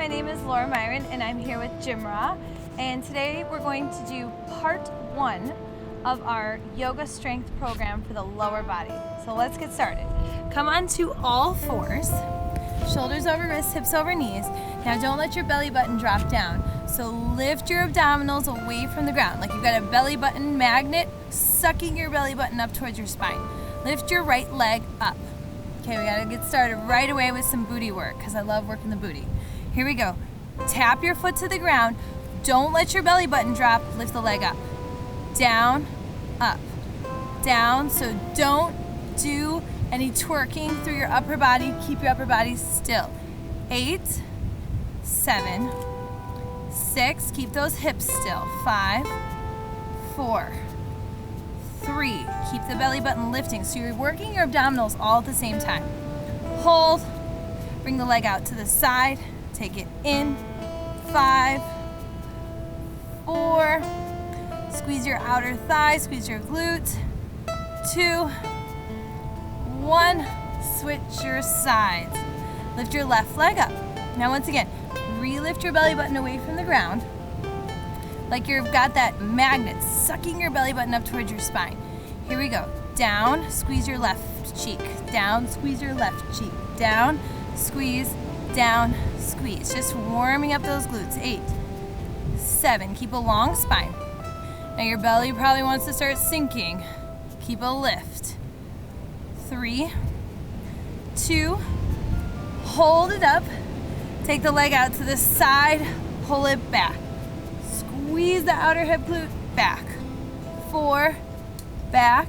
my name is Laura Myron and I'm here with GymRa, and today we're going to do part 1 of our yoga strength program for the lower body. So let's get started. Come on to all fours, shoulders over wrists, hips over knees. Now don't let your belly button drop down. So lift your abdominals away from the ground, like you've got a belly button magnet sucking your belly button up towards your spine. Lift your right leg up. Okay, we gotta get started right away with some booty work because I love working the booty. Here we go. Tap your foot to the ground. Don't let your belly button drop. Lift the leg up. Down, up, down. So don't do any twerking through your upper body. Keep your upper body still. 8, 7, 6. Keep those hips still. 5, 4, 3. Keep the belly button lifting. So you're working your abdominals all at the same time. Hold. Bring the leg out to the side. Take it in. 5, 4. Squeeze your outer thigh. Squeeze your glute. 2, 1. Switch your sides. Lift your left leg up. Now once again, re-lift your belly button away from the ground. Like you've got that magnet sucking your belly button up towards your spine. Here we go. Down, squeeze your left cheek. Down, squeeze your left cheek. Down, squeeze, down, squeeze. Just warming up those glutes. 8, 7. Keep a long spine. Now your belly probably wants to start sinking. Keep a lift. 3, 2. Hold it up. Take the leg out to the side. Pull it back. Squeeze the outer hip glute back. 4, back.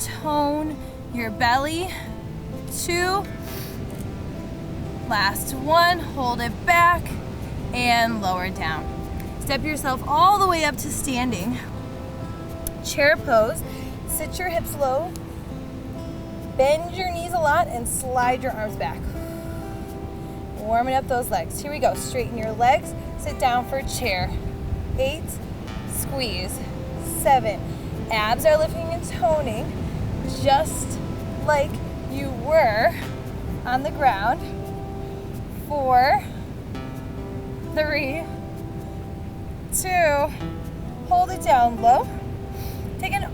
Tone your belly. 2. Last 1. Hold it back and lower down. Step yourself all the way up to standing. Chair pose. Sit your hips low. Bend your knees a lot and slide your arms back. Warming up those legs. Here we go. Straighten your legs. Sit down for chair. 8, squeeze. 7. Abs are lifting and toning just like you were on the ground. 4, 3, 2. Hold it down low. Take a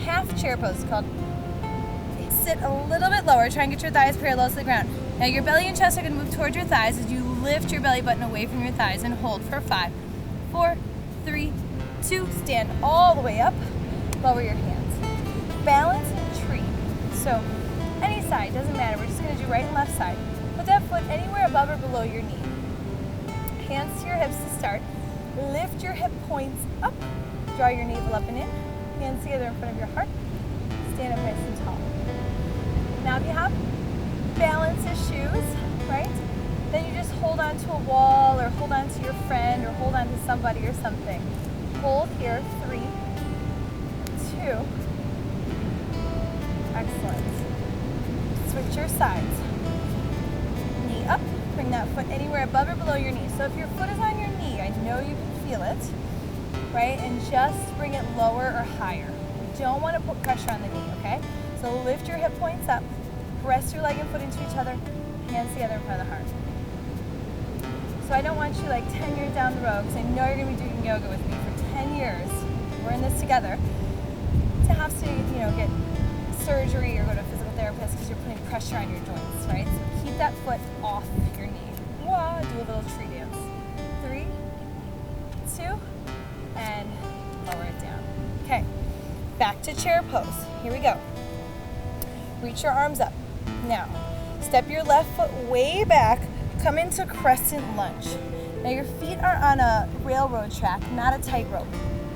half chair pose called sit a little bit lower. Try and get your thighs parallel to the ground. Now your belly and chest are going to move towards your thighs as you lift your belly button away from your thighs and hold for 5, 4, 3, 2. Stand all the way up. Lower your hands. Balance and tree. So any side, doesn't matter. We're just going to do right and left side. Put that foot anywhere above or below your knee. Hands to your hips to start. Lift your hip points up. Draw your navel up and in. Hands together in front of your heart. Stand up nice and tall. Now if you have balance issues, right, then you just hold on to a wall or hold on to your friend or hold on to somebody or something. Hold here. 3, 2. Excellent. Switch your sides. Knee up. Bring that foot anywhere above or below your knee. So if your foot is on your knee, I know you can feel it, right? And just bring it lower or higher. You don't want to put pressure on the knee, okay? So lift your hip points up. Press your leg and foot into each other. Hands together in front of the heart. So I don't want you like 10 years down the road, because I know you're going to be doing yoga with me for 10 years. We're in this together. To have to, get surgery or go to a physical therapist because you're putting pressure on your joints, right? So keep that foot off your knee. Wah, do a little tree dance. 3, 2, and lower it down. Okay, back to chair pose. Here we go. Reach your arms up. Now, step your left foot way back. Come into crescent lunge. Now your feet are on a railroad track, not a tightrope.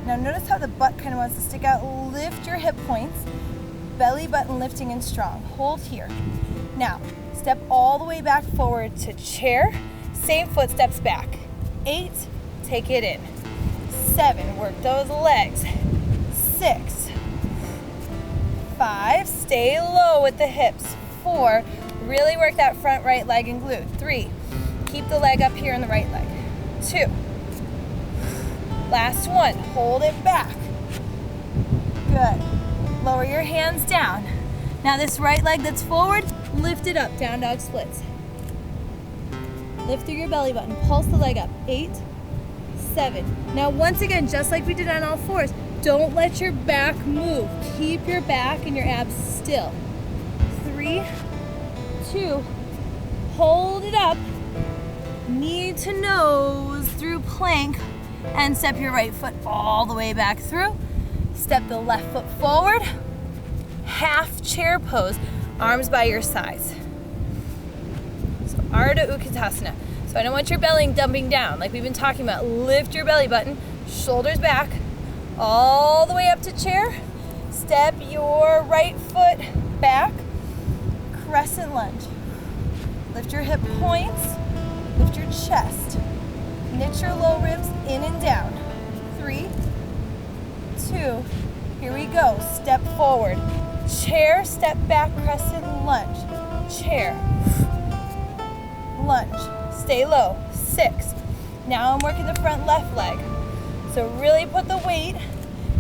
Now notice how the butt kind of wants to stick out. Lift your hip points. Belly button lifting and strong. Hold here. Now, step all the way back forward to chair. Same foot steps back. 8, take it in. 7, work those legs. 6, 5, stay low with the hips. 4, really work that front right leg and glute. 3, keep the leg up here in the right leg. 2, last 1, hold it back. Good. Lower your hands down. Now this right leg that's forward, lift it up, down dog splits. Lift through your belly button. Pulse the leg up. 8, 7. Now once again, just like we did on all fours, don't let your back move. Keep your back and your abs still. 3, 2. Hold it up. Knee to nose through plank, and step your right foot all the way back through. Step the left foot forward. Half chair pose, arms by your sides. So Ardha Utkatasana. So I don't want your belly dumping down like we've been talking about. Lift your belly button, shoulders back, all the way up to chair. Step your right foot back, crescent lunge. Lift your hip points, lift your chest. Knit your low ribs in and down. 3, 2, here we go. Step forward. Chair, step back, crescent lunge. Chair, lunge. Stay low. 6. Now I'm working the front left leg. So really put the weight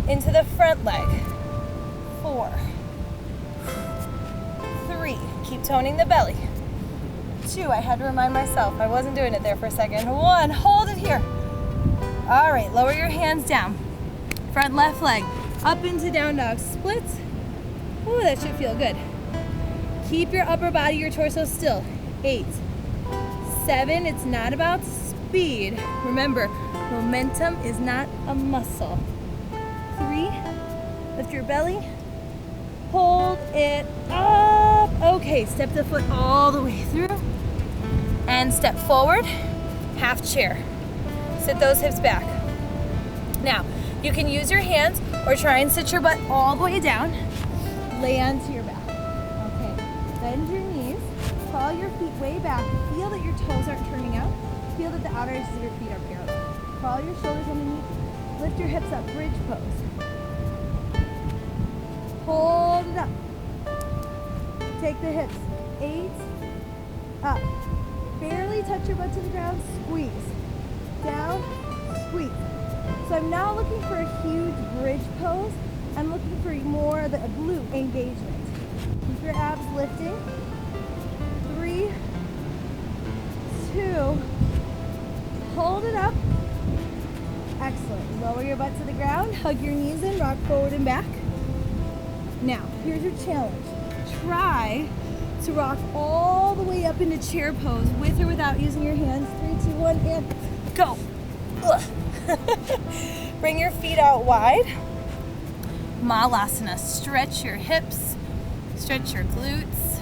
into the front leg. 4, 3. Keep toning the belly. 2. I had to remind myself. I wasn't doing it there for a second. 1. Hold it here. All right, lower your hands down. Front left leg up into down dog splits. Ooh, that should feel good. Keep your upper body, your torso still. 8, 7. It's not about speed. Remember, momentum is not a muscle. 3. Lift your belly. Hold it up. Okay, step the foot all the way through. And step forward. Half chair. Sit those hips back. Now, you can use your hands or try and sit your butt all the way down. Lay onto your back. Okay, bend your knees. Crawl your feet way back. Feel that your toes aren't turning out. Feel that the outer edges of your feet are parallel. Crawl your shoulders underneath. Lift your hips up, bridge pose. Hold it up. Take the hips. 8, up. Barely touch your butt to the ground. Squeeze. Down, squeeze. So I'm now looking for a huge bridge pose. I'm looking for more of the glute engagement. Keep your abs lifting. 3, 2, hold it up. Excellent. Lower your butt to the ground, hug your knees in, rock forward and back. Now, here's your challenge. Try to rock all the way up into chair pose with or without using your hands. 3, 2, 1, and go. Bring your feet out wide. Malasana. Stretch your hips, stretch your glutes.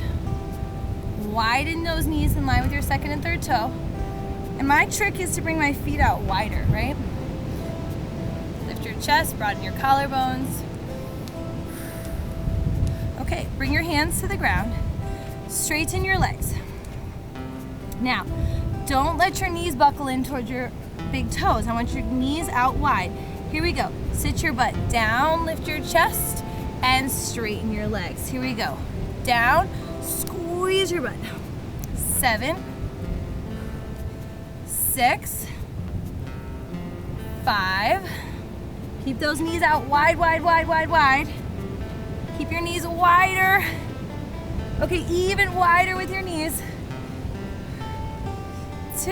Widen those knees in line with your second and third toe. And my trick is to bring my feet out wider, right? Lift your chest, broaden your collarbones. Okay, bring your hands to the ground. Straighten your legs. Now, don't let your knees buckle in towards your big toes. I want your knees out wide. Here we go. Sit your butt down, lift your chest, and straighten your legs. Here we go. Down, squeeze your butt. 7, 6, 5. Keep those knees out wide, wide, wide, wide, wide. Keep your knees wider. Okay, even wider with your knees. 2,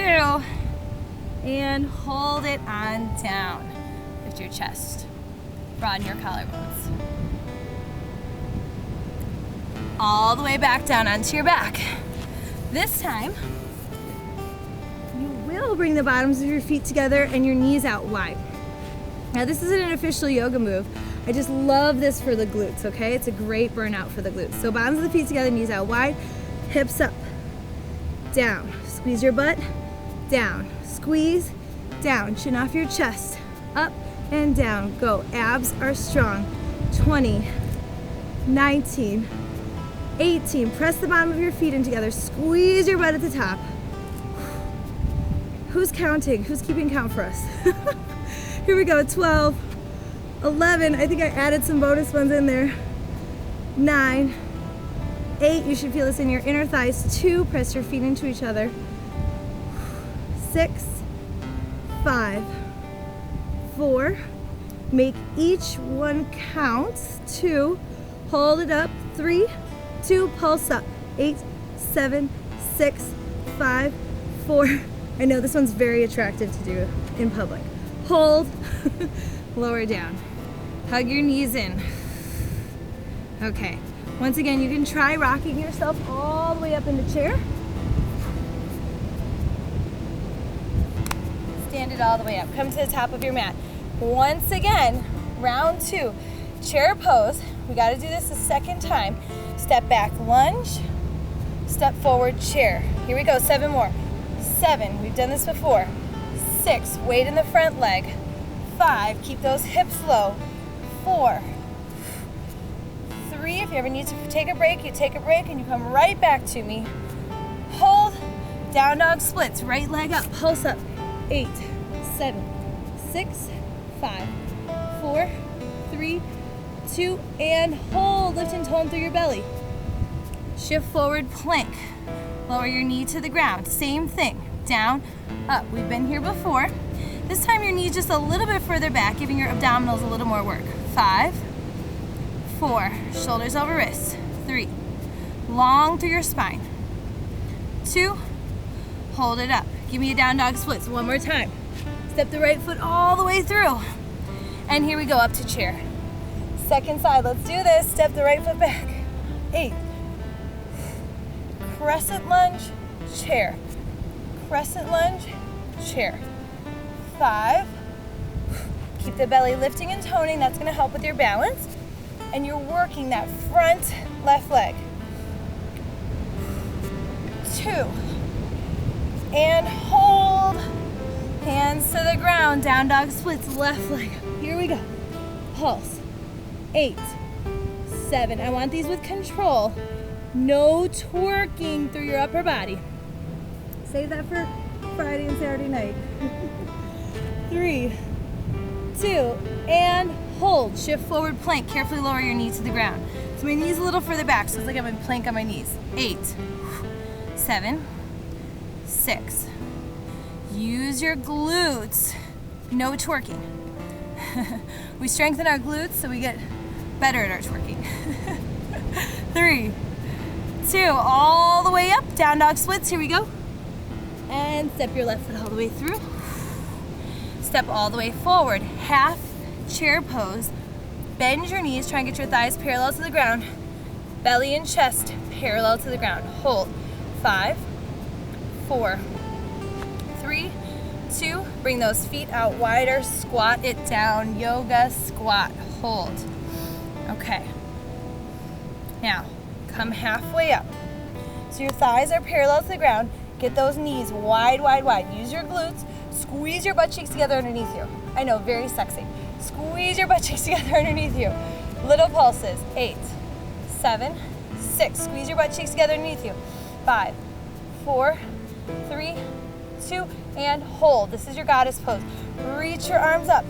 and hold it on down. Lift your chest. Broaden your collarbones. All the way back down onto your back. This time, you will bring the bottoms of your feet together and your knees out wide. Now this isn't an official yoga move. I just love this for the glutes, okay? It's a great burnout for the glutes. So bottoms of the feet together, knees out wide, hips up, down. Squeeze your butt, down. Squeeze, down. Chin off your chest, up and down. Go. Abs are strong. 20, 19, 18. Press the bottom of your feet in together. Squeeze your butt at the top. Who's counting? Who's keeping count for us? Here we go. 12, 11. I think I added some bonus ones in there. 9, 8. You should feel this in your inner thighs. 2. Press your feet into each other. 6, 5, 4. Make each one count. 2. Hold it up. 3, 2. Pulse up. 8, 7, 6, 5, 4, I know this one's very attractive to do in public. Hold, lower down. Hug your knees in. Okay, once again, you can try rocking yourself all the way up into chair. Stand it all the way up. Come to the top of your mat. Once again, round 2, chair pose. We got to do this a second time. Step back, lunge. Step forward, chair. Here we go, 7 more. 7, we've done this before. 6, weight in the front leg. 5, keep those hips low. 4, 3, if you ever need to take a break, you take a break and you come right back to me. Hold, down dog splits, right leg up, pulse up. 8, 7, 6, 5, 4, 3, 2, and hold, lift and tone through your belly. Shift forward, plank. Lower your knee to the ground. Same thing, down, up. We've been here before. This time your knee just a little bit further back, giving your abdominals a little more work. 5, 4, shoulders over wrists. 3, long through your spine. 2, hold it up. Give me a down dog splits. One more time. Step the right foot all the way through. And here we go, up to chair. Second side, let's do this. Step the right foot back. 8, crescent lunge, chair. Crescent lunge, chair. 5, keep the belly lifting and toning. That's gonna help with your balance. And you're working that front left leg. 2, and hold. Hands to the ground, down dog splits, left leg up. Here we go. Pulse. 8, 7. I want these with control. No twerking through your upper body. Save that for Friday and Saturday night. 3, 2, and hold. Shift forward, plank. Carefully lower your knee to the ground. So my knee's a little further back, so it's like I'm in plank on my knees. 8, 7, 6. Use your glutes. No twerking. We strengthen our glutes so we get better at our twerking. 3, 2, all the way up, down dog splits, here we go. And step your left foot all the way through. Step all the way forward, half chair pose. Bend your knees, try and get your thighs parallel to the ground. Belly and chest parallel to the ground. Hold. 5, 4, 3, 2, bring those feet out wider, squat it down, yoga squat, hold. Okay. Now, come halfway up. So your thighs are parallel to the ground. Get those knees wide, wide, wide. Use your glutes. Squeeze your butt cheeks together underneath you. I know, very sexy. Squeeze your butt cheeks together underneath you. Little pulses. 8, 7, 6. Squeeze your butt cheeks together underneath you. 5, 4, 3, 2, and hold. This is your goddess pose. Reach your arms up.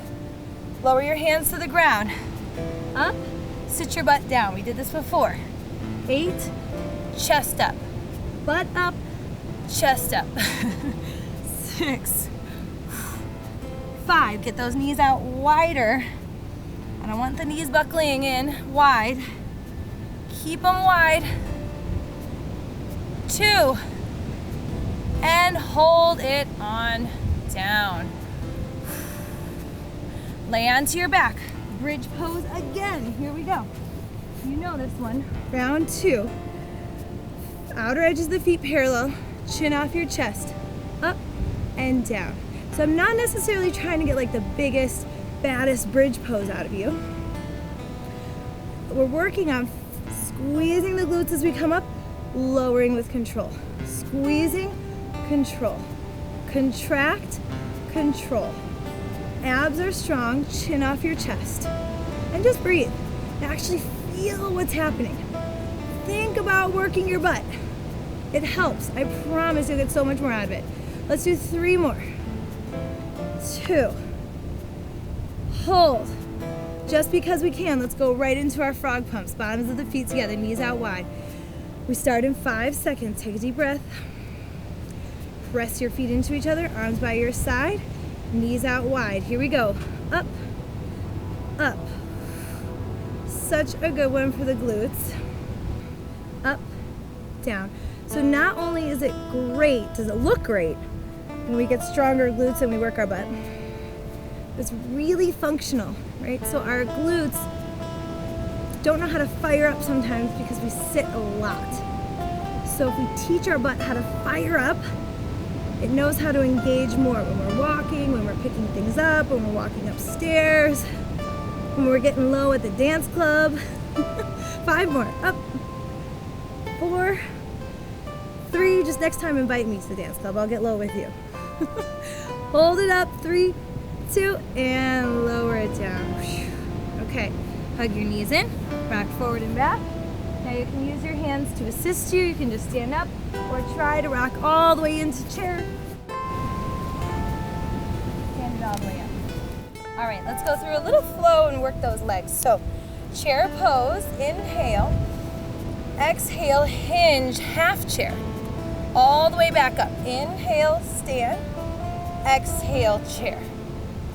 Lower your hands to the ground. Up, sit your butt down. We did this before. 8, chest up. Butt up, chest up. 6, 5, get those knees out wider. I don't want the knees buckling in, wide. Keep them wide. 2, and hold it on down. Lay onto your back. Bridge pose again. Here we go. You know this one. Round 2. Outer edges of the feet parallel. Chin off your chest. Up and down. So I'm not necessarily trying to get like the biggest, baddest bridge pose out of you. We're working on squeezing the glutes as we come up, lowering with control. Squeezing, control. Contract, control. Abs are strong, chin off your chest. And just breathe. Actually feel what's happening. Think about working your butt. It helps. I promise you'll get so much more out of it. Let's do 3 more. 2. Hold. Just because we can, let's go right into our frog pumps. Bottoms of the feet together, knees out wide. We start in 5 seconds. Take a deep breath. Press your feet into each other, arms by your side, knees out wide. Here we go. Up, up. Such a good one for the glutes. Up, down. So not only is it great, does it look great, and we get stronger glutes and we work our butt. It's really functional, right? So our glutes don't know how to fire up sometimes because we sit a lot. So if we teach our butt how to fire up, it knows how to engage more when we're walking, when we're picking things up, when we're walking upstairs, when we're getting low at the dance club. 5 more, up. 4, 3, just next time invite me to the dance club, I'll get low with you. Hold it up, 3, 2, and lower it down. Okay, hug your knees in, rock forward and back. Now you can use your hands to assist you. You can just stand up or try to rock all the way into chair. Stand it all the way up. All right, let's go through a little flow and work those legs. So, chair pose, inhale. Exhale, hinge, half chair. All the way back up. Inhale, stand. Exhale, chair.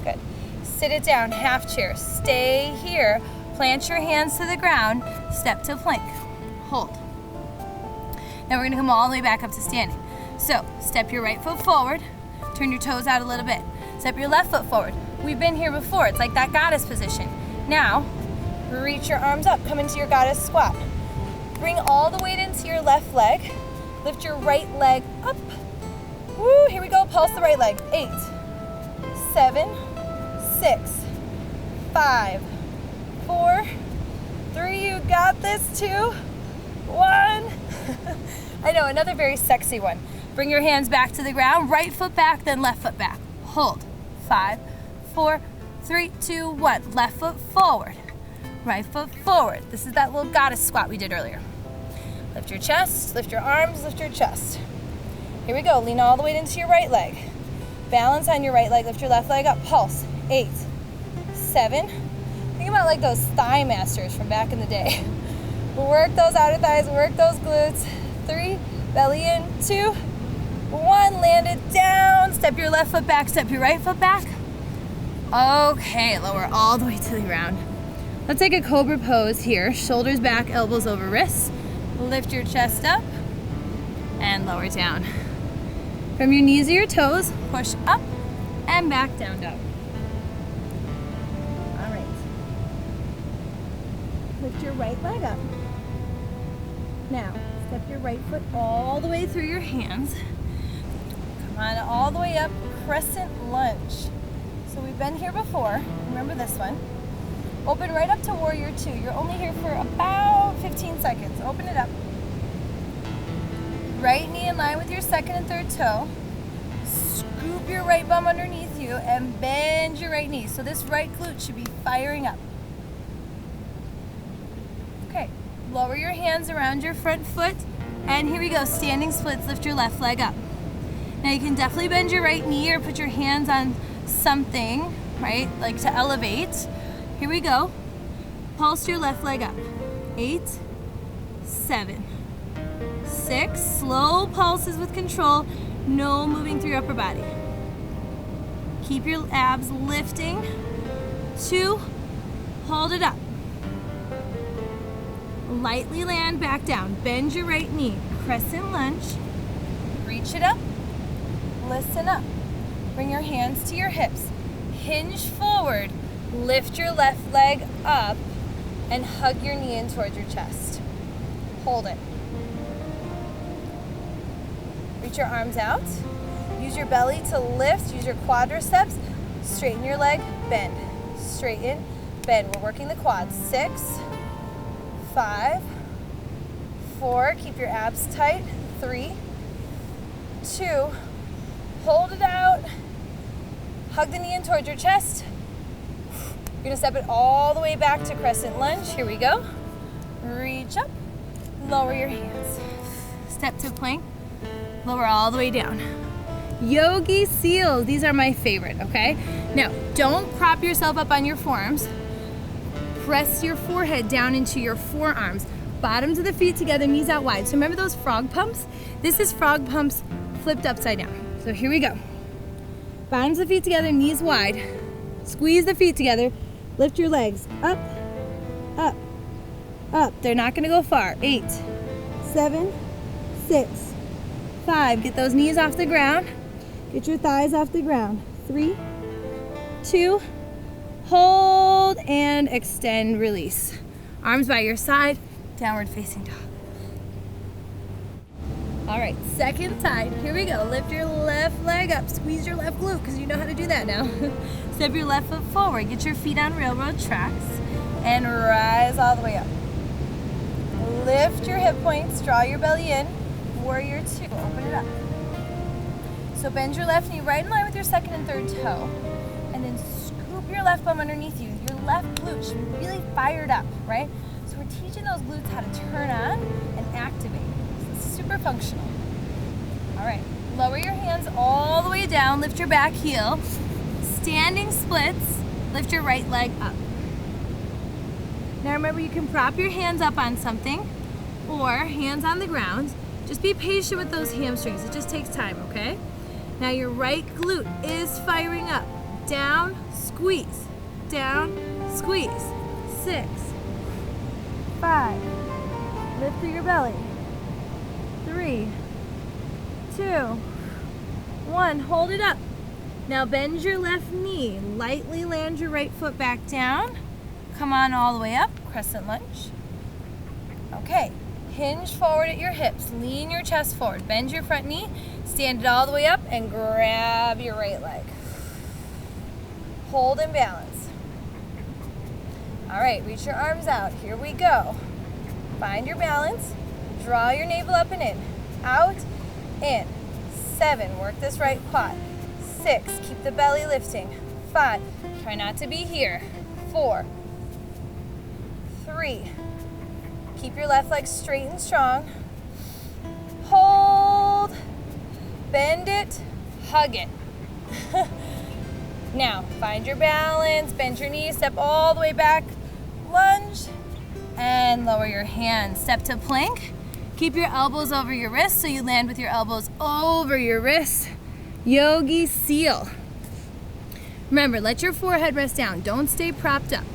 Good. Sit it down, half chair. Stay here. Plant your hands to the ground. Step to plank. Hold. Now we're gonna come all the way back up to standing. So, step your right foot forward. Turn your toes out a little bit. Step your left foot forward. We've been here before. It's like that goddess position. Now, reach your arms up. Come into your goddess squat. Bring all the weight into your left leg. Lift your right leg up. Woo, here we go. Pulse the right leg. 8, 7, 6, 5, 4, 3. You got this. 2, 1. I know, another very sexy one. Bring your hands back to the ground. Right foot back, then left foot back. Hold. 5, 4, 3, 2, 1. Left foot forward. Right foot forward. This is that little goddess squat we did earlier. Lift your chest, lift your arms, lift your chest. Here we go. Lean all the way into your right leg. Balance on your right leg. Lift your left leg up. Pulse. 8, 7. Think about like those thigh masters from back in the day. Work those outer thighs, work those glutes. 3, belly in. 2, 1. Land it down. Step your left foot back, step your right foot back. Okay, lower all the way to the ground. Let's take a cobra pose here. Shoulders back, elbows over wrists. Lift your chest up and lower down. From your knees to your toes, push up and back down dog. All right. Lift your right leg up. Now, step your right foot all the way through your hands. Come on, all the way up, crescent lunge. So we've been here before. Remember this one. Open right up to warrior 2. You're only here for about 15 seconds. Open it up. Right knee in line with your second and third toe. Scoop your right bum underneath you and bend your right knee. So this right glute should be firing up. Okay, lower your hands around your front foot. And here we go, standing splits, lift your left leg up. Now you can definitely bend your right knee or put your hands on something, right, like to elevate. Here we go. Pulse your left leg up. 8, 7, 6. Slow pulses with control. No moving through your upper body. Keep your abs lifting. 2. Hold it up. Lightly land back down. Bend your right knee. Crescent lunge. Reach it up. Listen up. Bring your hands to your hips. Hinge forward. Lift your left leg up and hug your knee in towards your chest. Hold it. Reach your arms out. Use your belly to lift. Use your quadriceps. Straighten your leg. Bend. Straighten. Bend. We're working the quads. 6, 5, 4. Keep your abs tight. 3, 2. Hold it out. Hug the knee in towards your chest. You're gonna step it all the way back to crescent lunge. Here we go. Reach up, lower your hands. Step to plank, lower all the way down. Yogi seals, these are my favorite, okay? Now, don't prop yourself up on your forearms. Press your forehead down into your forearms. Bottoms of the feet together, knees out wide. So remember those frog pumps? This is frog pumps flipped upside down. So here we go. Bottoms of the feet together, knees wide. Squeeze the feet together. Lift your legs up, up, up. They're not gonna go far. 8, 7, 6, 5. Get those knees off the ground. Get your thighs off the ground. 3, 2, hold and extend, release. Arms by your side, downward facing dog. All right, second side, here we go. Lift your left leg up, squeeze your left glute, because you know how to do that now. Step your left foot forward, get your feet on railroad tracks, and rise all the way up. Lift your hip points, draw your belly in, warrior 2, open it up. So bend your left knee right in line with your second and third toe, and then scoop your left bum underneath you. Your left glute should be really fired up, right? So we're teaching those glutes how to turn on and activate. So it's super functional. All right, lower your hands all the way down, lift your back heel. Standing splits, lift your right leg up. Now remember, you can prop your hands up on something or hands on the ground. Just be patient with those hamstrings. It just takes time, okay? Now your right glute is firing up. Down, squeeze. Down, squeeze. 6, 5. Lift through your belly. 3, 2, 1. Hold it up. Now bend your left knee. Lightly land your right foot back down. Come on all the way up. Crescent lunge. Okay. Hinge forward at your hips. Lean your chest forward. Bend your front knee. Stand it all the way up and grab your right leg. Hold and balance. All right, reach your arms out. Here we go. Find your balance. Draw your navel up and in. Out, in. 7, work this right quad. 6, keep the belly lifting. 5, try not to be here. 4, 3, keep your left leg straight and strong. Hold, bend it, hug it. Now, find your balance, bend your knees, step all the way back, lunge, and lower your hands. Step to plank. Keep your elbows over your wrists so you land with your elbows over your wrists. Yogi seal. Remember, let your forehead rest down. Don't stay propped up.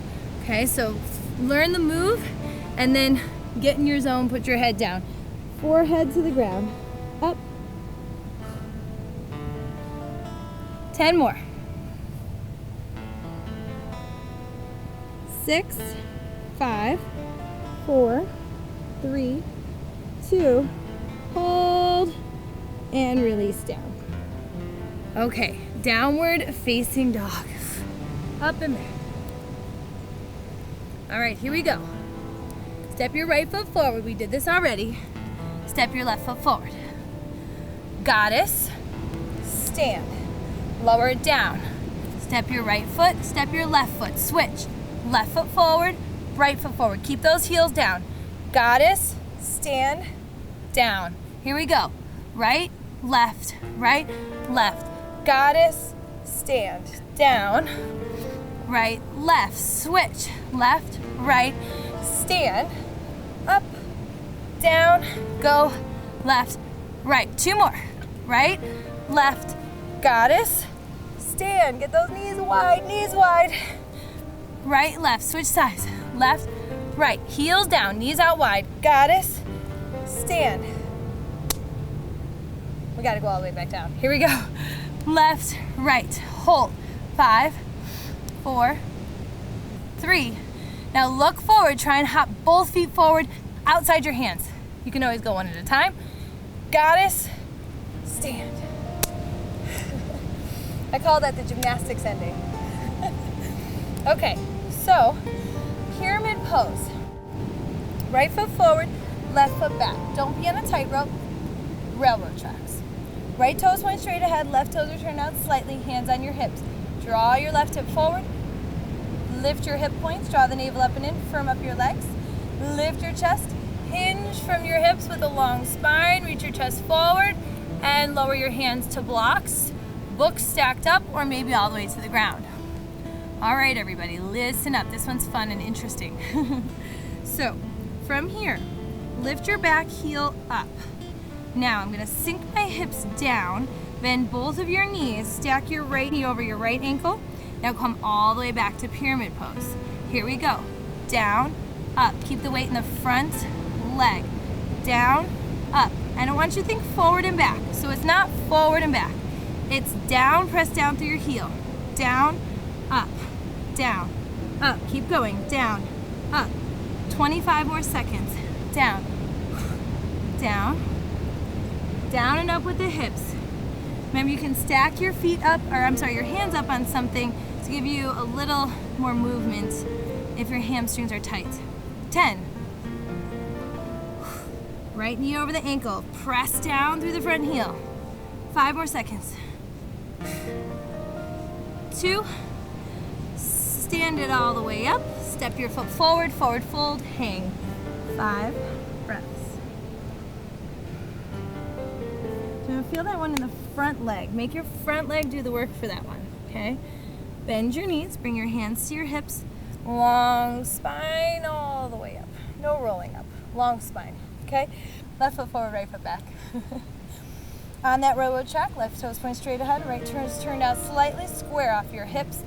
Okay, so learn the move and then get in your zone, put your head down. Forehead to the ground. Up. 10 more. 6, 5, 4, 3, 2, hold, and release down. Okay, downward facing dog. Up and back. All right, here we go. Step your right foot forward. We did this already. Step your left foot forward. Goddess, stand. Lower it down. Step your right foot, step your left foot. Switch. Left foot forward, right foot forward. Keep those heels down. Goddess, stand, down. Here we go. Right, left, left. Goddess, stand, down. Right, left. Switch. Left, right, stand. Up, down, go, left, right. 2 more. Right, left, goddess, stand. Get those knees wide, knees wide. Right, left, switch sides. Left, right, heels down, knees out wide. Goddess, stand. We gotta go all the way back down. Here we go. Left, right, hold. 5, 4, 3. Now look forward, try and hop both feet forward outside your hands. You can always go one at a time. Goddess, stand. I call that the gymnastics ending. Okay, so pyramid pose. Right foot forward, left foot back. Don't be on a tightrope. Railroad tracks. Right toes point straight ahead, left toes are turned out slightly, hands on your hips. Draw your left hip forward. Lift your hip points, draw the navel up and in, firm up your legs. Lift your chest, hinge from your hips with a long spine, reach your chest forward, and lower your hands to blocks. Books stacked up or maybe all the way to the ground. All right, everybody, listen up. This one's fun and interesting. So from here, lift your back heel up. Now I'm gonna sink my hips down, bend both of your knees, stack your right knee over your right ankle. Now come all the way back to pyramid pose. Here we go. Down, up. Keep the weight in the front leg. Down, up. And I want you to think forward and back. So it's not forward and back. It's down, press down through your heel. Down, up, down, up. Keep going, down, up. 25 more seconds. Down, down, down and up with the hips. Remember, you can stack your feet up, or I'm sorry, your hands up on something to give you a little more movement if your hamstrings are tight. 10. Right knee over the ankle. Press down through the front heel. 5 more seconds. 2. Stand it all the way up. Step your foot forward, forward fold, hang. 5 breaths. Now feel that one in the front leg. Make your front leg do the work for that one, okay? Bend your knees, bring your hands to your hips. Long spine all the way up. No rolling up, long spine, okay? Left foot forward, right foot back. On that railroad track, left toes point straight ahead, right toes turned out slightly, square off your hips.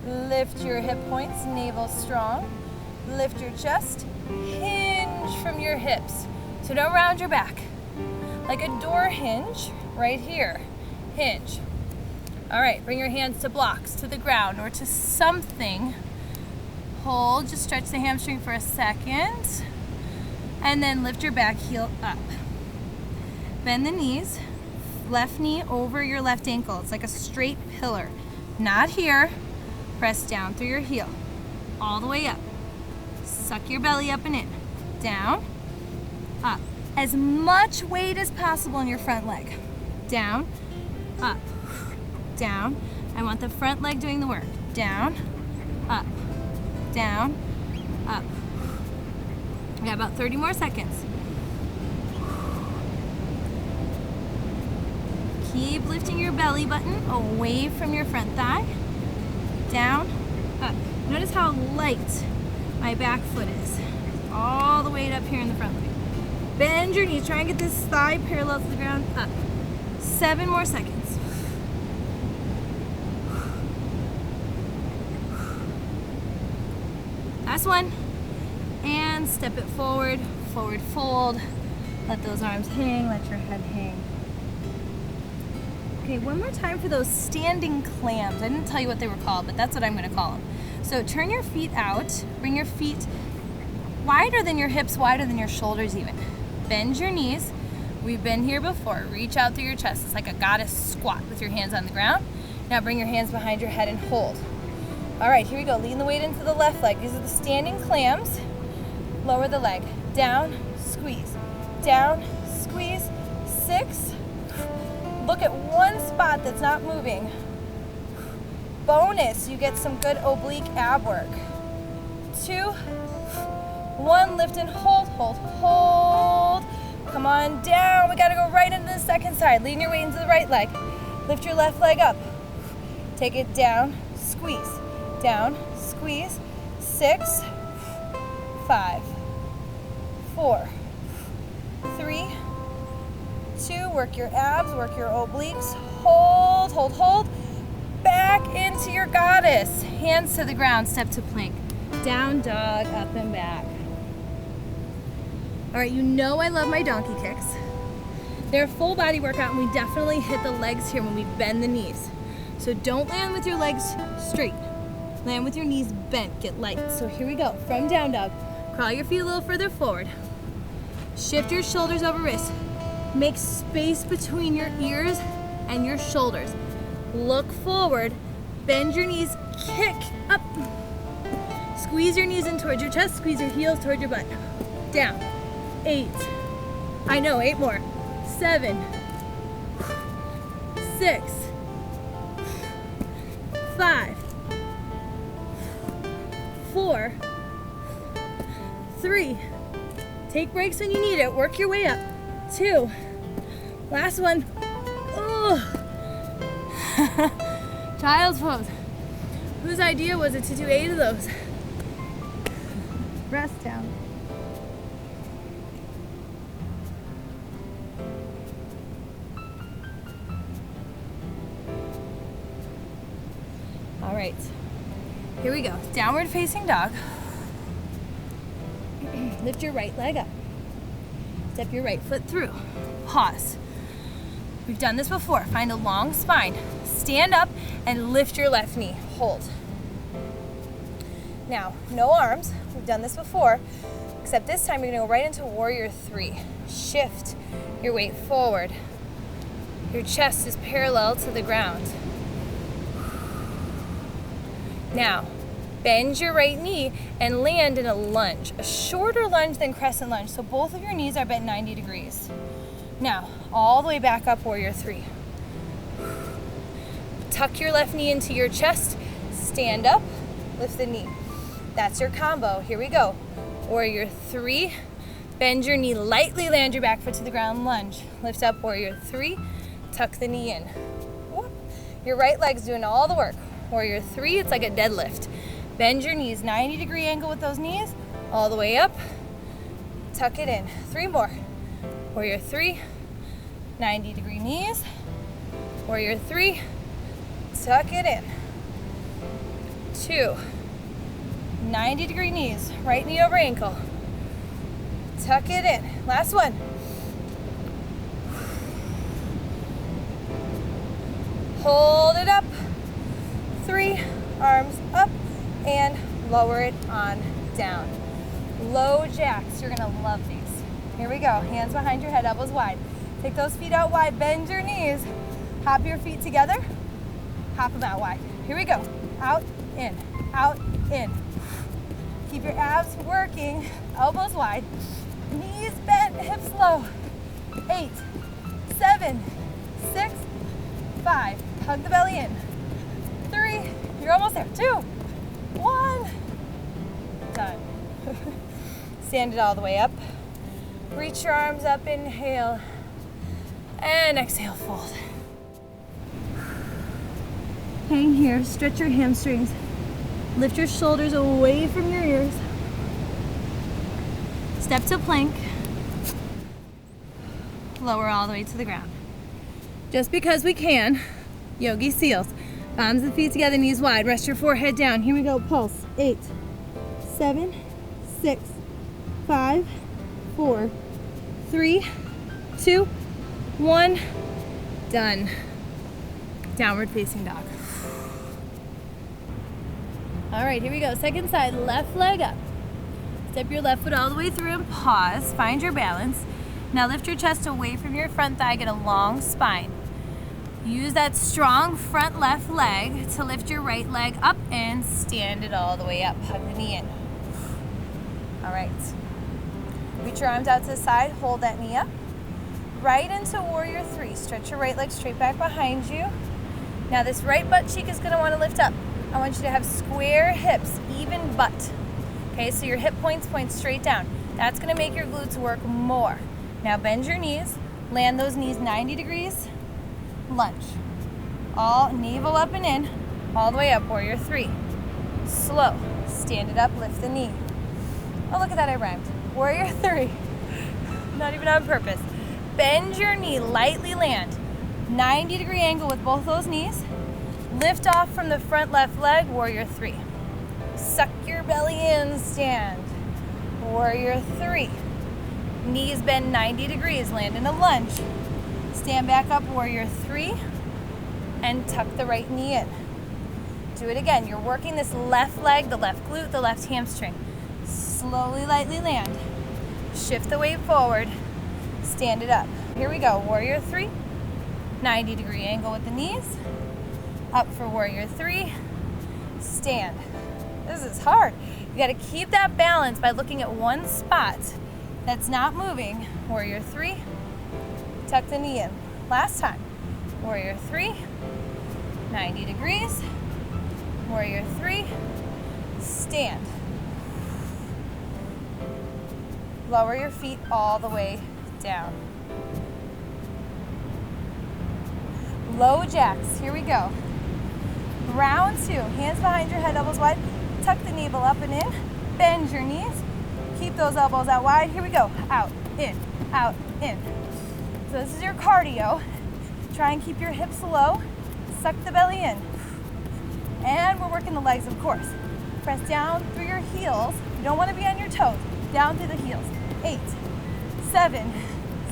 Lift your hip points, navel strong. Lift your chest, hinge from your hips. So don't round your back. Like a door hinge, right here, hinge. All right, bring your hands to blocks, to the ground, or to something. Hold, just stretch the hamstring for a second. And then lift your back heel up. Bend the knees, left knee over your left ankle. It's like a straight pillar. Not here. Press down through your heel, all the way up. Suck your belly up and in. Down, up. As much weight as possible in your front leg. Down, up, down. I want the front leg doing the work. Down, up, down, up. We got about 30 more seconds. Keep lifting your belly button away from your front thigh. Down, up. Notice how light my back foot is. All the weight up here in the front leg. Bend your knees. Try and get this thigh parallel to the ground. Up. 7 more seconds. Last one. And step it forward. Forward fold. Let those arms hang. Let your head hang. Okay, one more time for those standing clams. I didn't tell you what they were called, but that's what I'm going to call them. So turn your feet out. Bring your feet wider than your hips, wider than your shoulders even. Bend your knees. We've been here before. Reach out through your chest. It's like a goddess squat with your hands on the ground. Now bring your hands behind your head and hold. All right, here we go. Lean the weight into the left leg. These are the standing clams. Lower the leg. Down, squeeze. Down, squeeze. 6. Look at one spot that's not moving. Bonus, you get some good oblique ab work. 2, 1, lift and hold, hold, hold. Come on down. We gotta go right into the second side. Lean your weight into the right leg. Lift your left leg up. Take it down, squeeze. Down, squeeze. 6, 5, 4, 3, 2, work your abs, work your obliques. Hold, hold, hold. Back into your goddess. Hands to the ground, step to plank. Down dog, up and back. All right, you know I love my donkey kicks. They're a full body workout, and we definitely hit the legs here when we bend the knees. So don't land with your legs straight. Land with your knees bent, get light. So here we go, from down dog. Crawl your feet a little further forward. Shift your shoulders over wrists. Make space between your ears and your shoulders. Look forward, bend your knees, kick up. Squeeze your knees in towards your chest, squeeze your heels towards your butt. Down. 8. I know, 8 more. 7. 6. 5. 4. 3. Take breaks when you need it. Work your way up. 2. Last one. Oh. Child's pose. Whose idea was it to do 8 of those? Rest down. All right, here we go. Downward facing dog. Lift your right leg up. Step your right foot through. Pause. We've done this before. Find a long spine. Stand up and lift your left knee. Hold. Now, no arms. We've done this before, except this time you're gonna go right into warrior three. Shift your weight forward. Your chest is parallel to the ground. Now, bend your right knee and land in a lunge, a shorter lunge than crescent lunge, so both of your knees are bent 90 degrees. Now, all the way back up, warrior three. Tuck your left knee into your chest, stand up, lift the knee. That's your combo. Here we go. Warrior three, bend your knee lightly, land your back foot to the ground, lunge. Lift up, warrior three, tuck the knee in. Whoop. Your right leg's doing all the work. Warrior three, it's like a deadlift. Bend your knees, 90-degree angle with those knees, all the way up. Tuck it in. Three more. Warrior three, 90-degree knees. Warrior three, tuck it in. Two, 90-degree knees, right knee over ankle. Tuck it in. Last one. Hold it up. Three, arms up and lower it on down. Low jacks, you're gonna love these. Here we go, hands behind your head, elbows wide. Take those feet out wide, bend your knees. Hop your feet together, hop them out wide. Here we go, out, in, out, in. Keep your abs working, elbows wide. Knees bent, hips low. 8, 7, 6, 5. Hug the belly in. 3, you're almost there. 2, 1. Done. Stand it all the way up. Reach your arms up, inhale. And exhale, fold. Hang here, stretch your hamstrings. Lift your shoulders away from your ears. Step to plank. Lower all the way to the ground. Just because we can, yogi seals. Palms of the feet together, knees wide. Rest your forehead down. Here we go, pulse. 8, 7, 6, 5, 4, 3, 2, 1. Done. Downward facing dog. All right, here we go. Second side, left leg up. Step your left foot all the way through and pause. Find your balance. Now lift your chest away from your front thigh, get a long spine. Use that strong front left leg to lift your right leg up and stand it all the way up. Hug the knee in. All right. Reach your arms out to the side, hold that knee up. Right into warrior three. Stretch your right leg straight back behind you. Now this right butt cheek is gonna wanna lift up. I want you to have square hips, even butt. Okay, so your hip points point straight down. That's gonna make your glutes work more. Now bend your knees, land those knees 90 degrees, lunge. All navel up and in, all the way up, warrior three. Slow, stand it up, lift the knee. Oh, look at that, I rhymed. Warrior three, not even on purpose. Bend your knee, lightly land. 90-degree angle with both those knees. Lift off from the front left leg, warrior three. Suck your belly in, stand. Warrior three. Knees bend 90 degrees, land in a lunge. Stand back up, warrior three, and tuck the right knee in. Do it again. You're working this left leg, the left glute, the left hamstring. Slowly, lightly land. Shift the weight forward. Stand it up. Here we go, warrior three. 90-degree angle with the knees. Up for warrior three. Stand. This is hard. You gotta keep that balance by looking at one spot that's not moving. Warrior three. Tuck the knee in. Last time. Warrior three. 90 degrees. Warrior three. Stand. Lower your feet all the way down. Low jacks. Here we go. Round two. Hands behind your head, elbows wide. Tuck the navel up and in. Bend your knees. Keep those elbows out wide. Here we go. Out, in, out, in. So this is your cardio. Try and keep your hips low. Suck the belly in. And we're working the legs, of course. Press down through your heels. You don't want to be on your toes. Down through the heels. 8, 7,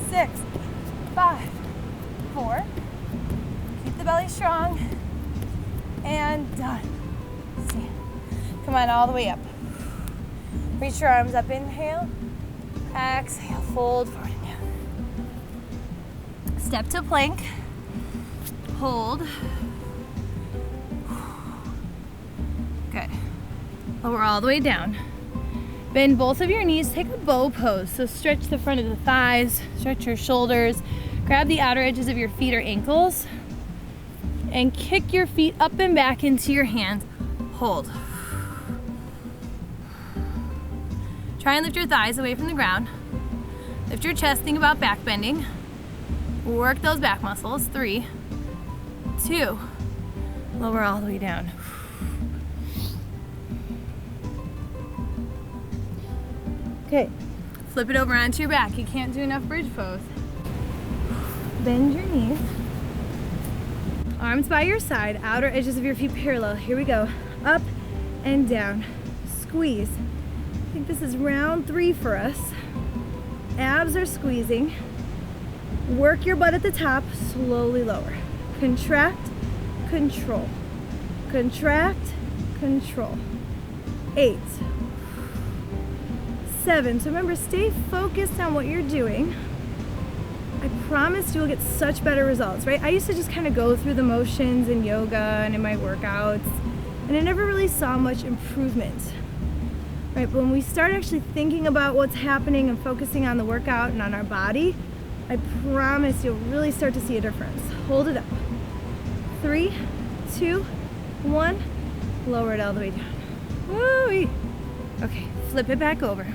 6, 5, 4. Keep the belly strong. And done. See. Come on, all the way up. Reach your arms up, inhale. Exhale, fold forward and down. Step to plank. Hold. Good. Lower all the way down. Bend both of your knees, take a bow pose. So stretch the front of the thighs, stretch your shoulders, grab the outer edges of your feet or ankles, and kick your feet up and back into your hands. Hold. Try and lift your thighs away from the ground. Lift your chest, think about back bending. Work those back muscles. 3, 2, lower all the way down. Okay, flip it over onto your back. You can't do enough bridge pose. Bend your knees. Arms by your side, outer edges of your feet parallel. Here we go. Up and down. Squeeze. I think this is round 3 for us. Abs are squeezing. Work your butt at the top, slowly lower. Contract, control. Contract, control. 8. 7. So remember, stay focused on what you're doing. I promise you'll get such better results, right? I used to just kind of go through the motions in yoga and in my workouts, and I never really saw much improvement, right? But when we start actually thinking about what's happening and focusing on the workout and on our body, I promise you'll really start to see a difference. Hold it up. 3, 2, 1. Lower it all the way down. Woo-wee. Okay, flip it back over.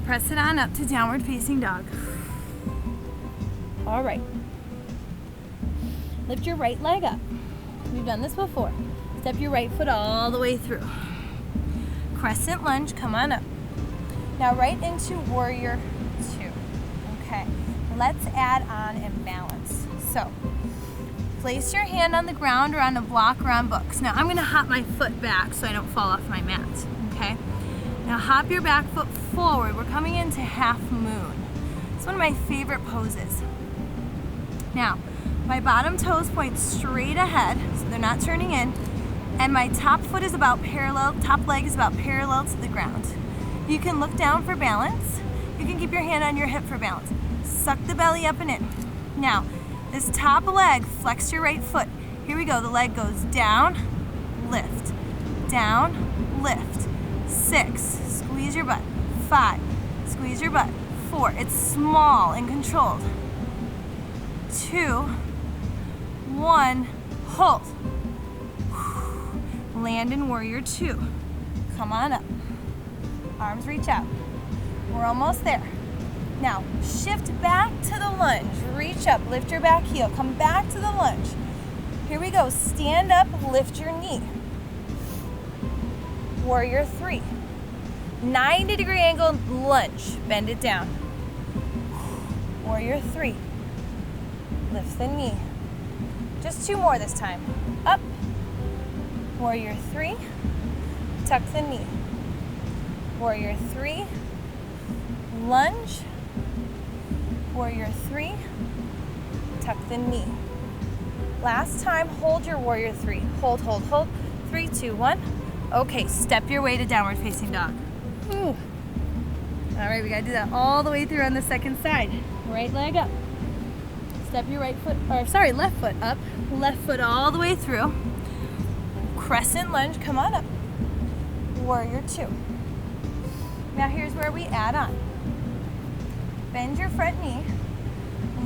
Press it on up to downward facing dog. All right. Lift your right leg up. We've done this before. Step your right foot all the way through. Crescent lunge, come on up. Now right into warrior 2. Okay, let's add on imbalance. So, place your hand on the ground or on a block or on books. Now I'm gonna hop my foot back so I don't fall off my mat, okay? Now hop your back foot forward. We're coming into half moon. It's one of my favorite poses. Now, my bottom toes point straight ahead, so they're not turning in, and my top foot is about parallel, top leg is about parallel to the ground. You can look down for balance. You can keep your hand on your hip for balance. Suck the belly up and in. Now, this top leg, flex your right foot. Here we go, the leg goes down, lift, down, lift. 6, squeeze your butt. 5, squeeze your butt. 4, it's small and controlled. 2, 1, hold. Land in warrior 2. Come on up. Arms reach out. We're almost there. Now, shift back to the lunge. Reach up, lift your back heel. Come back to the lunge. Here we go. Stand up, lift your knee. Warrior 3. 90-degree angle lunge. Bend it down. Warrior 3. Lift the knee. Just 2 more this time. Up. Warrior 3. Tuck the knee. Warrior 3. Lunge. Warrior 3. Tuck the knee. Last time, hold your warrior 3. Hold, hold, hold. 3, 2, 1. Okay, step your way to downward facing dog. Ooh. All right, we gotta do that all the way through on the second side. Right leg up. Step your right foot, or sorry, left foot up. Left foot all the way through. Crescent lunge, come on up. Warrior 2. Now here's where we add on. Bend your front knee.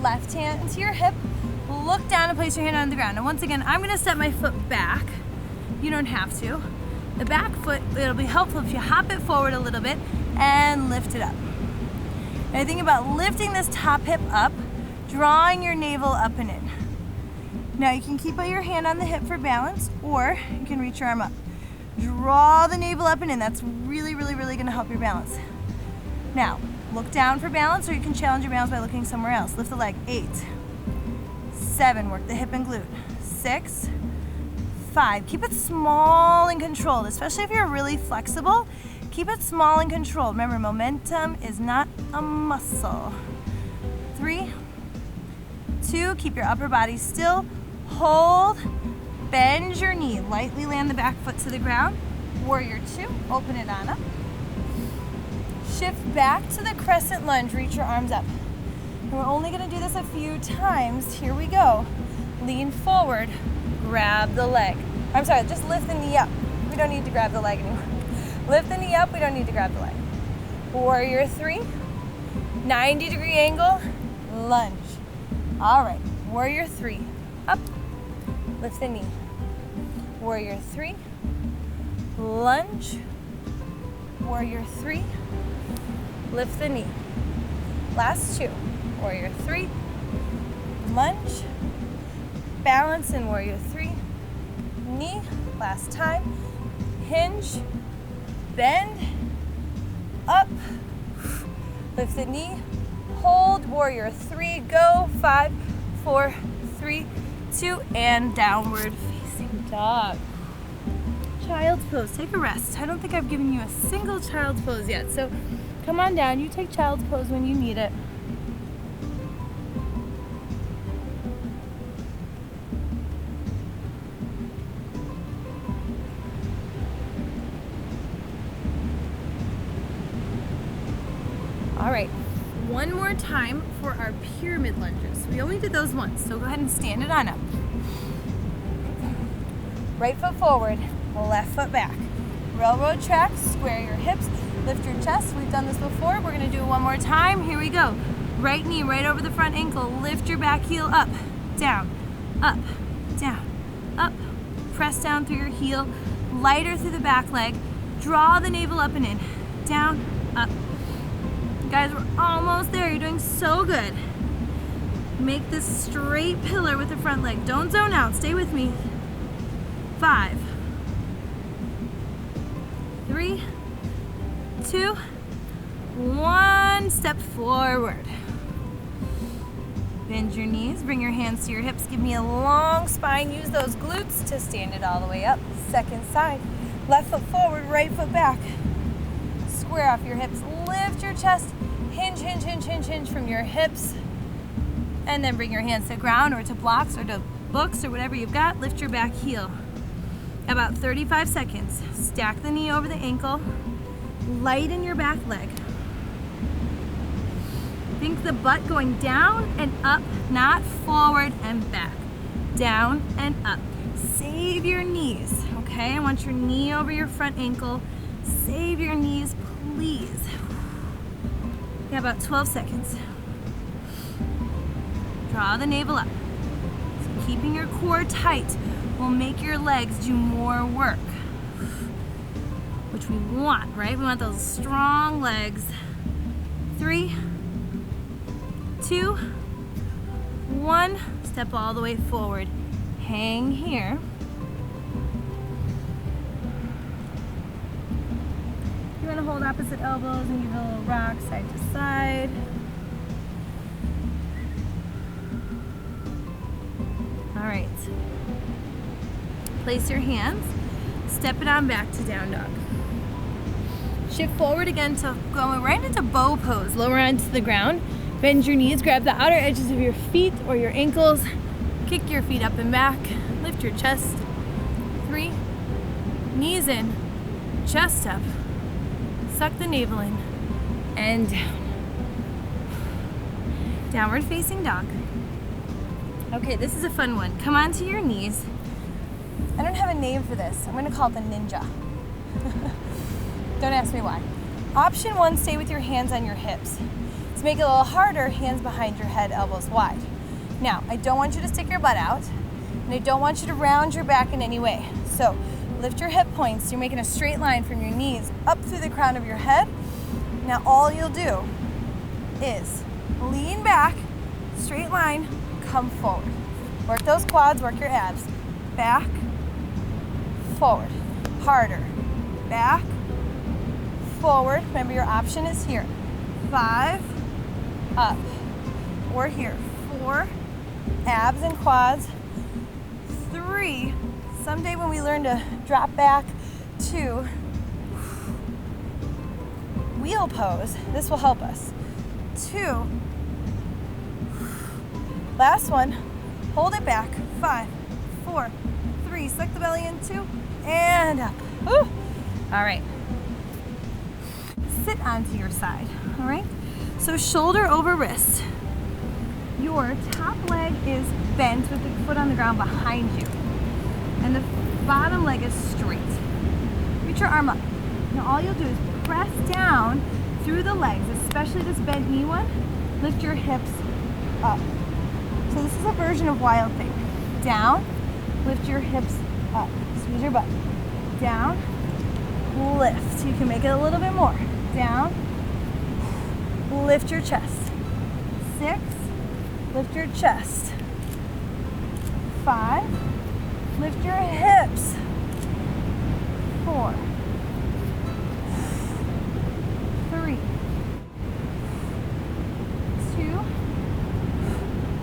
Left hand into your hip. Look down and place your hand on the ground. And once again, I'm gonna step my foot back. You don't have to. The back foot, it'll be helpful if you hop it forward a little bit and lift it up. And I think about lifting this top hip up, drawing your navel up and in. Now you can keep your hand on the hip for balance, or you can reach your arm up. Draw the navel up and in. That's really, really, really gonna help your balance. Now, look down for balance, or you can challenge your balance by looking somewhere else. Lift the leg. 8, 7, work the hip and glute. 6, 5. Keep it small and controlled, especially if you're really flexible. Keep it small and controlled. Remember, momentum is not a muscle. 3, 2, keep your upper body still. Hold, bend your knee, lightly land the back foot to the ground. Warrior 2, open it on up. Shift back to the crescent lunge, reach your arms up. And we're only gonna do this a few times. Here we go. Lean forward, grab the leg. I'm sorry, just lift the knee up. We don't need to grab the leg anymore. Lift the knee up, we don't need to grab the leg. Warrior 3, 90-degree angle, lunge. All right, warrior 3, up, lift the knee. Warrior 3, lunge. Warrior 3, lift the knee. Last 2, warrior 3, lunge, balance in warrior 3, knee, last time, hinge, bend, up, lift the knee, hold, warrior 3, go, 5, 4, 3, 2, and downward facing dog. Child's pose, take a rest. I don't think I've given you a single child's pose yet, so come on down, you take child's pose when you need it. All right, one more time for our pyramid lunges. We only did those once, so go ahead and stand it on up. Right foot forward, left foot back. Railroad tracks, square your hips, lift your chest. We've done this before, we're gonna do it one more time. Here we go. Right knee right over the front ankle, lift your back heel up, down, up, down, up. Press down through your heel, lighter through the back leg. Draw the navel up and in, down, up. Guys, we're almost there. You're doing so good. Make this straight pillar with the front leg. Don't zone out. Stay with me. 5, 3, 2, 1. Step forward. Bend your knees. Bring your hands to your hips. Give me a long spine. Use those glutes to stand it all the way up. Second side. Left foot forward, right foot back. Square off your hips. Lift your chest. Hinge, hinge, hinge, hinge, hinge from your hips. And then bring your hands to the ground or to blocks or to books or whatever you've got. Lift your back heel. About 35 seconds. Stack the knee over the ankle. Lighten your back leg. Think the butt going down and up, not forward and back. Down and up. Save your knees, okay? I want your knee over your front ankle. Save your knees, please. Yeah, about 12 seconds. Draw the navel up. So keeping your core tight will make your legs do more work, which we want, right? We want those strong legs. 3, 2, 1. Step all the way forward. Hang here. You want to hold opposite elbows and give it a little rock side to side. All right. Place your hands. Step it on back to down dog. Shift forward again to go right into bow pose. Lower onto the ground. Bend your knees. Grab the outer edges of your feet or your ankles. Kick your feet up and back. Lift your chest. 3. Knees in. Chest up. Suck the navel in and down. Downward facing dog. Okay, this is a fun one. Come onto your knees. I don't have a name for this. I'm gonna call it the ninja. Don't ask me why. Option 1, stay with your hands on your hips. To make it a little harder, hands behind your head, elbows wide. Now, I don't want you to stick your butt out, and I don't want you to round your back in any way. So, lift your hip points. You're making a straight line from your knees up through the crown of your head. Now all you'll do is lean back, straight line, come forward. Work those quads, work your abs. Back, forward. Harder. Back, forward. Remember your option is here. 5, up. Or here. 4, abs and quads. 3, someday when we learn to drop back to wheel pose, this will help us. 2, Last one. Hold it back. 5, 4, 3. Suck the belly in. 2, and up. Woo. All right. Sit onto your side. All right. So shoulder over wrist. Your top leg is bent with the foot on the ground behind you, and the bottom leg is straight. Reach your arm up. Now all you'll do is press down through the legs, especially this bent knee one. Lift your hips up. So this is a version of wild thing. Down, lift your hips up. Squeeze your butt. Down, lift. You can make it a little bit more. Down, lift your chest. 6, lift your chest. 5, lift your hips. 4, 3, 2.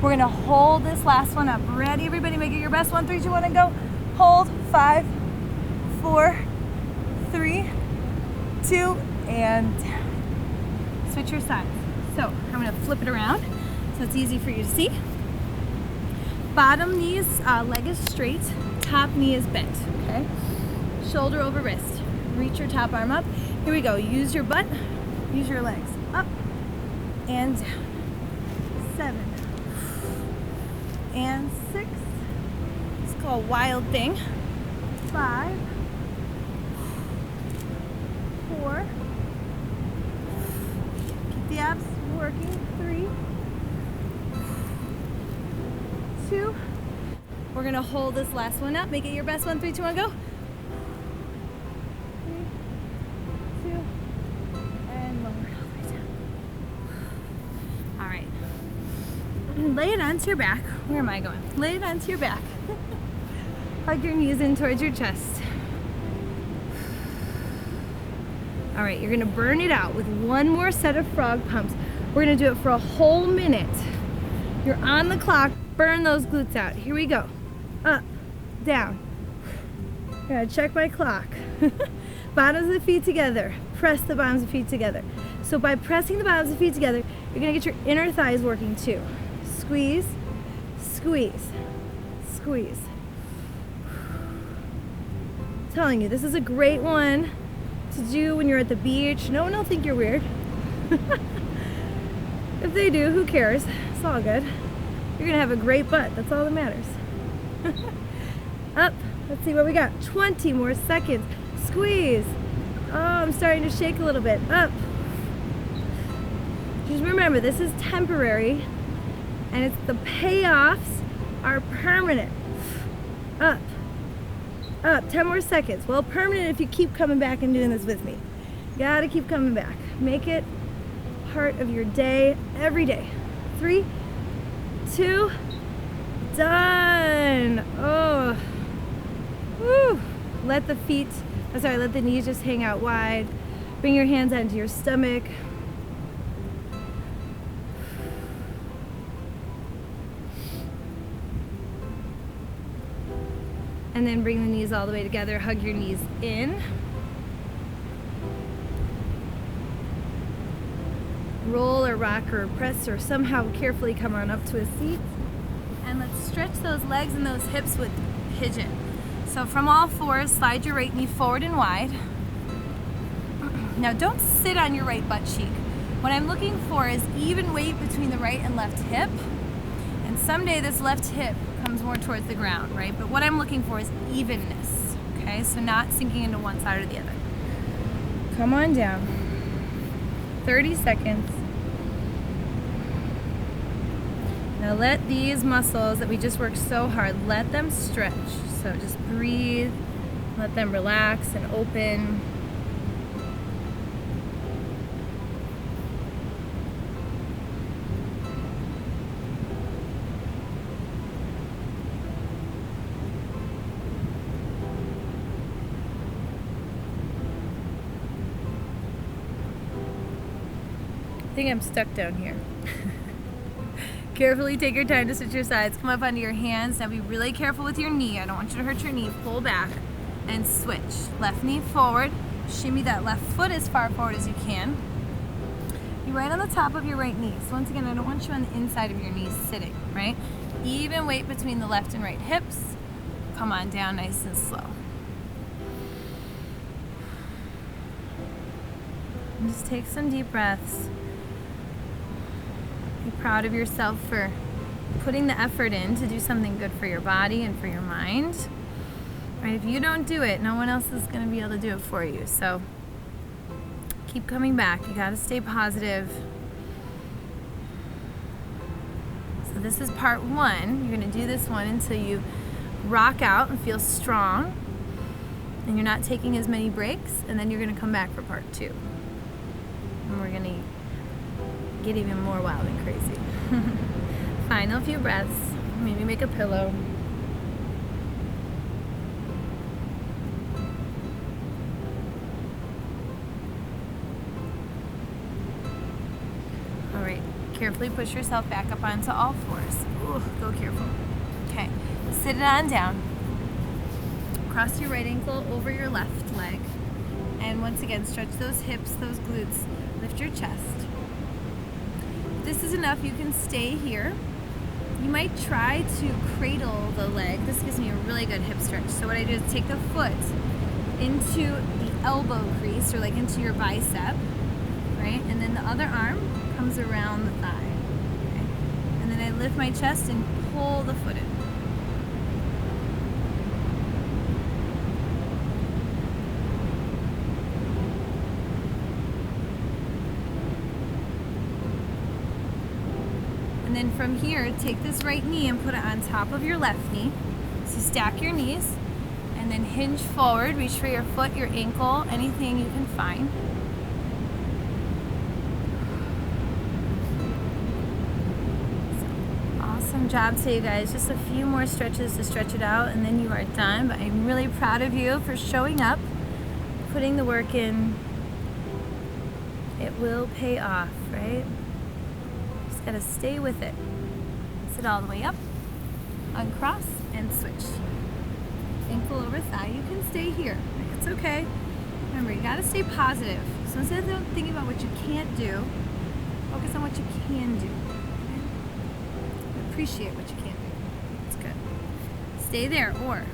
We're gonna hold this last one up. Ready, everybody? Make it your best. 1, 3, 2, 1, and go. Hold. 5, 4, 3, 2, and down. Switch your sides. So I'm gonna flip it around so it's easy for you to see. Bottom knee's leg is straight, top knee is bent, okay? Shoulder over wrist. Reach your top arm up. Here we go. Use your butt, use your legs. Up and down. 7 and 6. It's called wild thing. 5, 4. Keep the abs working. 3, 2. We're gonna hold this last one up. Make it your best. 1, 3, 2, 1, go. 3, 2, and lower all the way down. All right. Lay it onto your back. Where am I going? Lay it onto your back. Hug your knees in towards your chest. All right, you're gonna burn it out with one more set of frog pumps. We're gonna do it for a whole minute. You're on the clock. Burn those glutes out. Here we go. Up, down. Gotta check my clock. Bottoms of the feet together. Press the bottoms of the feet together. So by pressing the bottoms of the feet together, you're gonna get your inner thighs working too. Squeeze, squeeze, squeeze. I'm telling you, this is a great one to do when you're at the beach. No one will think you're weird. If they do, who cares? It's all good. You're gonna have a great butt. That's all that matters. Up. Let's see what we got. 20 more seconds. Squeeze. Oh, I'm starting to shake a little bit. Up. Just remember, this is temporary, and it's the payoffs are permanent. Up. Up. 10 more seconds. Well, permanent if you keep coming back and doing this with me. Gotta keep coming back. Make it part of your day every day. 3, 2, done. Oh, woo. Let the knees just hang out wide. Bring your hands onto your stomach. And then bring the knees all the way together. Hug your knees in. Roll or rock or press or somehow carefully come on up to a seat. And let's stretch those legs and those hips with pigeon. So from all fours, slide your right knee forward and wide. Now don't sit on your right butt cheek. What I'm looking for is even weight between the right and left hip. And someday this left hip comes more towards the ground, right? But what I'm looking for is evenness, okay? So not sinking into one side or the other. Come on down. 30 seconds. Now let these muscles that we just worked so hard, let them stretch. So just breathe, let them relax and open. I think I'm stuck down here. Carefully take your time to switch your sides. Come up onto your hands. Now be really careful with your knee. I don't want you to hurt your knee. Pull back and switch. Left knee forward. Shimmy that left foot as far forward as you can. You're right on the top of your right knee. So once again, I don't want you on the inside of your knees sitting, right? Even weight between the left and right hips. Come on down nice and slow. And just take some deep breaths. Be proud of yourself for putting the effort in to do something good for your body and for your mind. Right? If you don't do it, no one else is going to be able to do it for you. So keep coming back. You got to stay positive. So this is part one. You're going to do this one until you rock out and feel strong. And you're not taking as many breaks. And then you're going to come back for part two. And we're going to get even more wild and crazy. Final few breaths. Maybe make a pillow. All right. Carefully push yourself back up onto all fours. Ooh, go careful. Okay. Sit it on down. Cross your right ankle over your left leg. And once again, stretch those hips, those glutes. Lift your chest. If this is enough, you can stay here. You might try to cradle the leg. This gives me a really good hip stretch. So what I do is take the foot into the elbow crease, or like into your bicep, right? And then the other arm comes around the thigh. Okay? And then I lift my chest and pull the foot in. And then from here, take this right knee and put it on top of your left knee. So stack your knees and then hinge forward. Reach for your foot, your ankle, anything you can find. So, awesome job today, guys. Just a few more stretches to stretch it out and then you are done. But I'm really proud of you for showing up, putting the work in. It will pay off, right? Gotta stay with it. Sit all the way up, uncross, and switch. Ankle over thigh. You can stay here. It's okay. Remember, you gotta stay positive. So instead of thinking about what you can't do, focus on what you can do. Okay? Appreciate what you can do. That's good. Stay there, or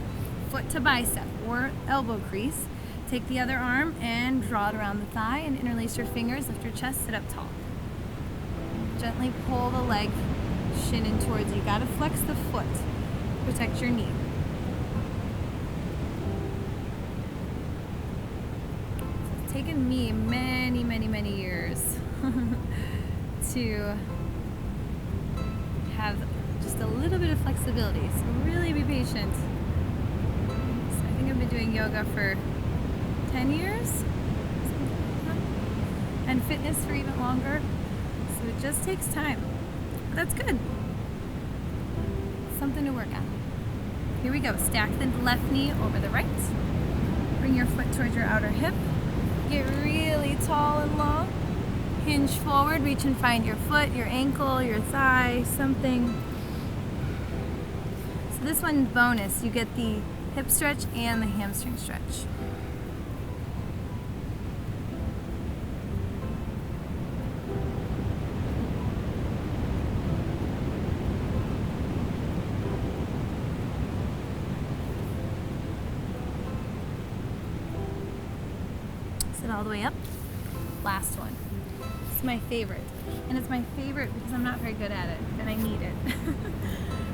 foot to bicep, or elbow crease. Take the other arm and draw it around the thigh and interlace your fingers, lift your chest, sit up tall. Gently pull the leg, shin in towards you. You gotta flex the foot. Protect your knee. It's taken me many, many, many years to have just a little bit of flexibility. So really be patient. So I think I've been doing yoga for 10 years. And fitness for even longer. So it just takes time. But that's good. Something to work on. Here we go. Stack the left knee over the right. Bring your foot towards your outer hip. Get really tall and long. Hinge forward. Reach and find your foot, your ankle, your thigh, something. So this one's bonus. You get the hip stretch and the hamstring stretch. All the way up. Last one. This is my favorite. And it's my favorite because I'm not very good at it, and I need it.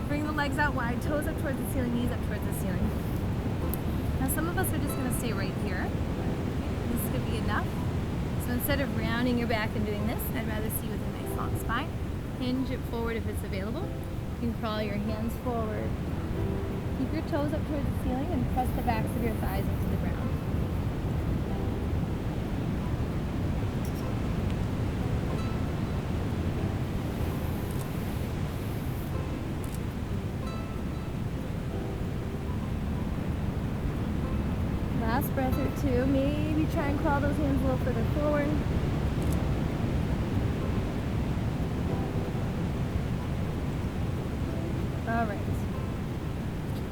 Bring the legs out wide, toes up towards the ceiling, knees up towards the ceiling. Now some of us are just going to stay right here. This could be enough. So instead of rounding your back and doing this, I'd rather see you with a nice long spine. Hinge it forward if it's available. You can crawl your hands forward. Keep your toes up towards the ceiling and press the backs of your thighs into the ground. Last breath or two. Maybe try and crawl those hands a little further forward. All right.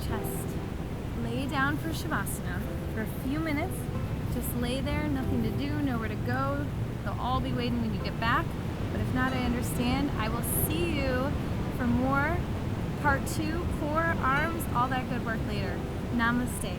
Chest. Lay down for Shavasana for a few minutes. Just lay there, nothing to do, nowhere to go. They'll all be waiting when you get back, but if not, I understand. I will see you for more part 2, core, arms, all that good work later. Namaste.